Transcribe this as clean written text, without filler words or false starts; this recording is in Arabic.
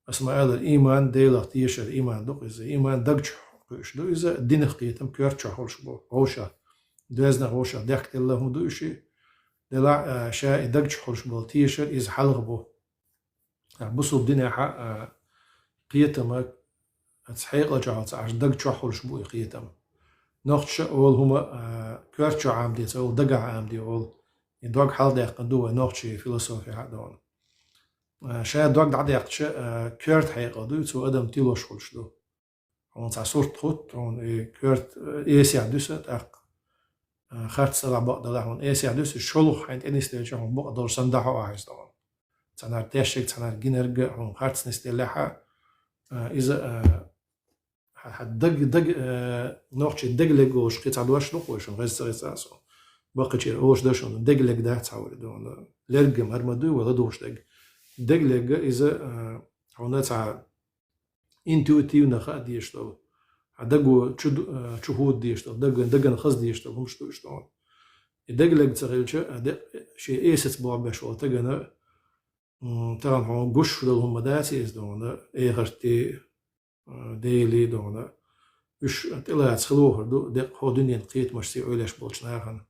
اسمع هذا الإيمان ديلا تيش الإيمان دق إذا إيمان دقش قيش دو إذا الدين قيتم كيرتش حولش بو غوشة دوزنا غوشة دقت الله مدو إشي دلا شاء دقش حولش بو تيش إذا حلق بو بصو الدنيا حق قيتم تسحيق لجعت عش دقش حولش بو قيتم نقش أول هما كيرتش عامدي أول دقع عامدي أول يدوق حال دقق دوه نقش فيلسوفي حدون شاید دوگ دعدي قش كيرت حقيقة دو تو أدم تيلوش خلش دو هون صورت خط هون كيرت إيسيع دوسة أق خرط سلع بقدر هون إيسيع دوسة شلوخ عند إنستيج هون بقدر صندحه عايز طبعا تنار تاشك تنار جينرج هون خرط نستيلها إذا دق نوعش دق لجوش قطع دوش نقوش غير غير باقي شيء هوش دشون دق لج ده تصور دون لرج مرمدو ولا دوش دق دقلق إذا هوناتع إنتويتيف نخا ديشتغل عدقو شهود ديشتغل دقن خص ديشتغل همش دوشتغل دقلق تغيلش شيء إيست بعبش وتجنا طبعا هون قش لهم داسي إزدونا إيغرتي ديلي دونا إيش طلعت خلوه دو دق هو دنيا قيت مش سي علاش بولش ناخن